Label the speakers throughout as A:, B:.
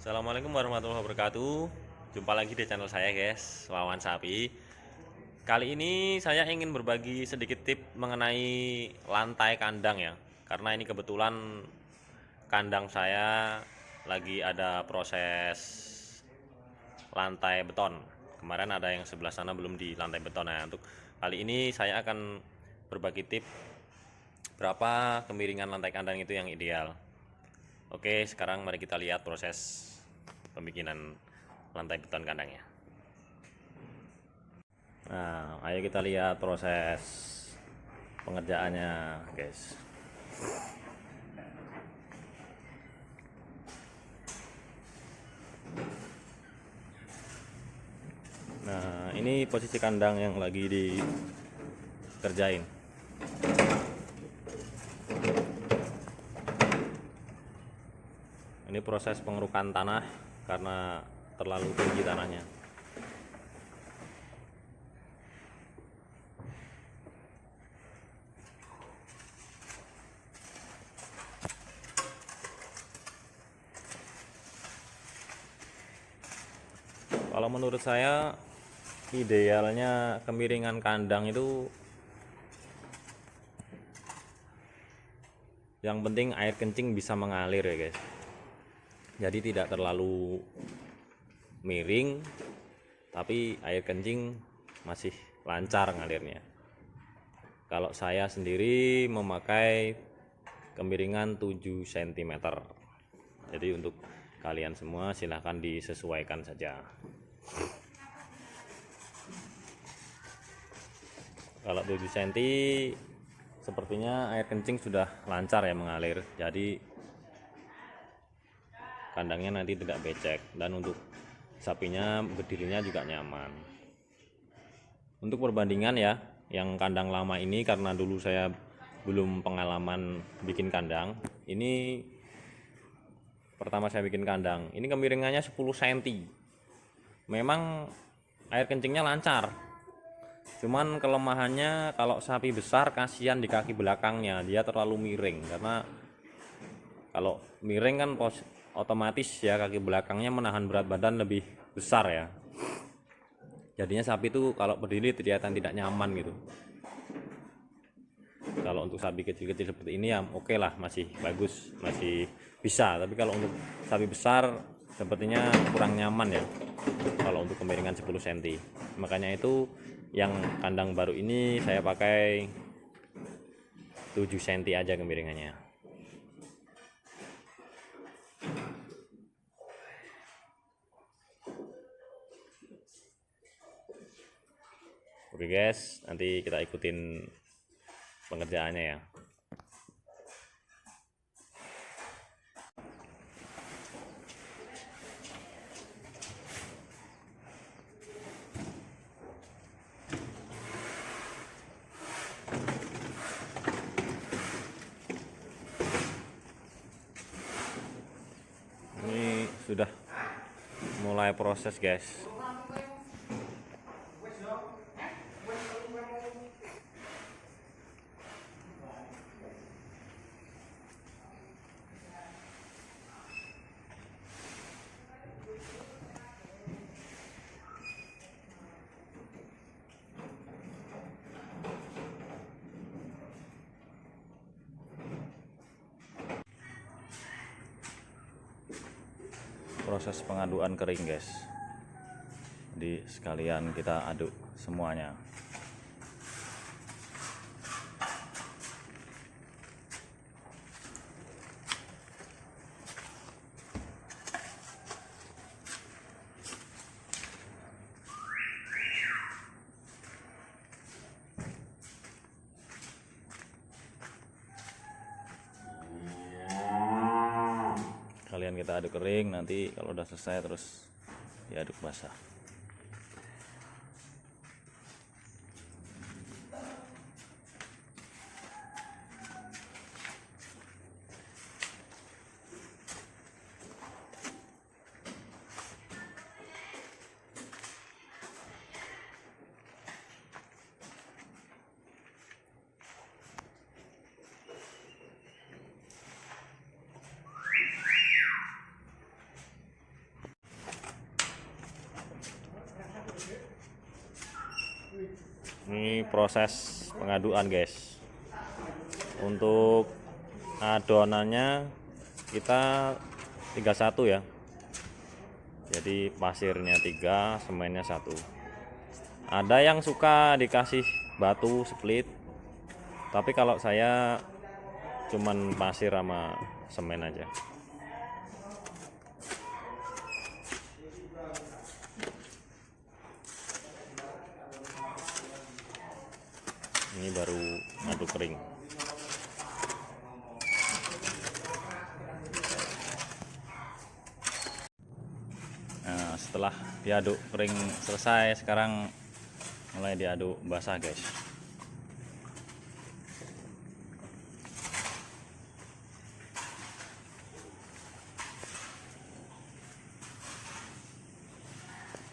A: Assalamualaikum warahmatullahi wabarakatuh. Jumpa lagi di channel saya guys, Wawan Sapi. Kali ini saya ingin berbagi sedikit tip mengenai lantai kandang ya. Karena ini kebetulan kandang saya lagi ada proses lantai beton. Kemarin ada yang sebelah sana belum di lantai beton ya. Untuk kali ini saya akan berbagi tip berapa kemiringan lantai kandang itu yang ideal. Oke, sekarang mari kita lihat proses pembikinan lantai beton kandangnya. Nah, ayo kita lihat proses pengerjaannya, guys. Nah, ini posisi kandang yang lagi dikerjain. Ini proses pengerukan tanah karena terlalu tinggi tanahnya. Kalau menurut saya idealnya kemiringan kandang itu yang penting air kencing bisa mengalir ya guys. Jadi tidak terlalu miring tapi air kencing masih lancar ngalirnya. Kalau saya sendiri memakai kemiringan 7 cm. Jadi untuk kalian semua silahkan disesuaikan saja. Kalau 7 cm sepertinya air kencing sudah lancar ya mengalir. Jadi kandangnya nanti tidak becek dan untuk sapinya berdirinya juga nyaman. Untuk perbandingan ya, yang kandang lama ini karena dulu saya belum pengalaman bikin kandang, ini pertama saya bikin kandang, ini kemiringannya 10 cm. Memang air kencingnya lancar, cuman kelemahannya kalau sapi besar kasihan di kaki belakangnya, dia terlalu miring. Karena kalau miring kan otomatis ya kaki belakangnya menahan berat badan lebih besar ya, jadinya sapi itu kalau berdiri kelihatan tidak nyaman gitu. Kalau untuk sapi kecil-kecil seperti ini ya oke lah, masih bagus, masih bisa. Tapi kalau untuk sapi besar sepertinya kurang nyaman ya kalau untuk kemiringan 10 cm. Makanya itu yang kandang baru ini saya pakai 7 cm aja kemiringannya. Oke guys, nanti kita ikutin pengerjaannya ya. Ini sudah mulai proses guys. Proses pengaduan kering guys, jadi sekalian kita aduk semuanya. Kalian kita aduk kering, nanti kalau udah selesai terus diaduk basah. Ini proses pengaduan guys. Untuk adonannya kita 31 ya. Jadi pasirnya 3, semennya 1. Ada yang suka dikasih batu split, tapi kalau saya cuman pasir sama semen aja. Ini baru aduk kering. Nah, setelah diaduk kering selesai, sekarang mulai diaduk basah guys.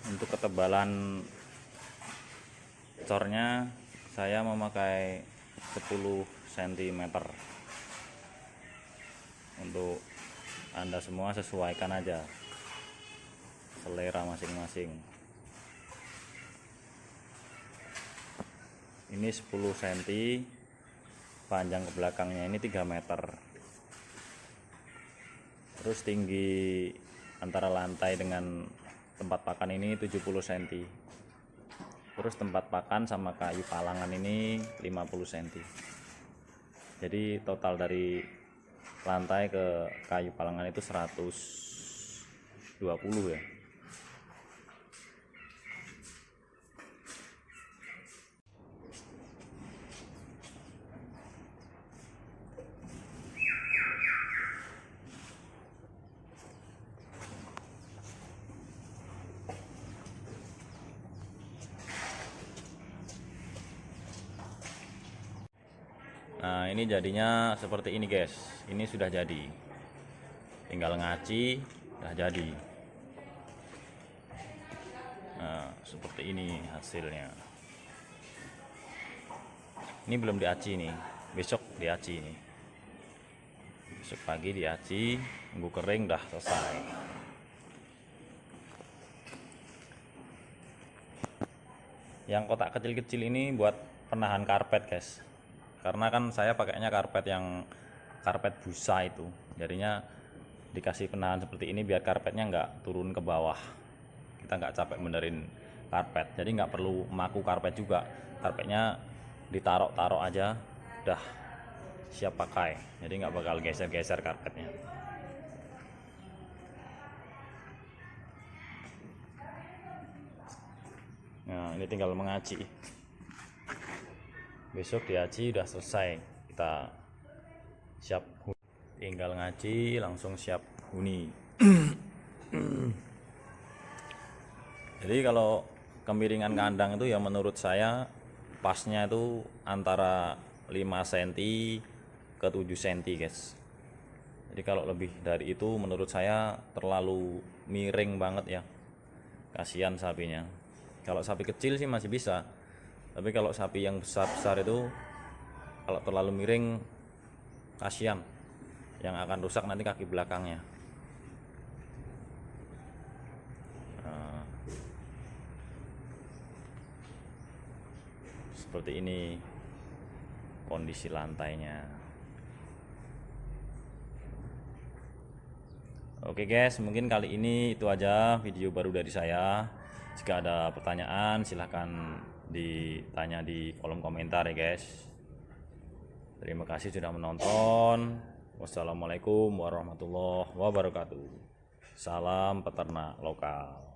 A: Untuk ketebalan cornya saya memakai 10 cm. Untuk Anda semua sesuaikan aja selera masing-masing. Ini 10 cm, panjang ke belakangnya ini 3 meter. Terus tinggi antara lantai dengan tempat pakan ini 70 cm. Terus tempat pakan sama kayu palangan ini 50 cm. Jadi total dari lantai ke kayu palangan itu 120 ya. Nah, ini jadinya seperti ini guys. Ini sudah jadi. Tinggal ngaci, sudah jadi. Nah, seperti ini hasilnya. Ini belum diaci nih. Besok diaci nih. Besok pagi diaci, nunggu kering udah selesai. Yang kotak kecil-kecil ini buat penahan karpet guys. Karena kan saya pakainya karpet yang karpet busa itu, jadinya dikasih penahan seperti ini biar karpetnya nggak turun ke bawah, kita nggak capek benerin karpet, jadi nggak perlu maku karpet juga, karpetnya ditaruh aja udah siap pakai, jadi nggak bakal geser-geser karpetnya. Nah, ini tinggal mengaci. Besok diaci udah selesai, kita siap tinggal ngaci langsung siap huni. Jadi kalau kemiringan kandang itu ya menurut saya pasnya itu antara 5 cm ke 7 cm guys. Jadi kalau lebih dari itu menurut saya terlalu miring banget ya, kasihan sapinya. Kalau sapi kecil sih masih bisa, tapi kalau sapi yang besar-besar itu kalau terlalu miring kasihan, yang akan rusak nanti kaki belakangnya. Nah, seperti ini kondisi lantainya. Oke guys, mungkin kali ini itu aja video baru dari saya. Jika ada pertanyaan silahkan ditanya di kolom komentar ya guys. Terima kasih sudah menonton. Wassalamualaikum warahmatullahi wabarakatuh. Salam peternak lokal.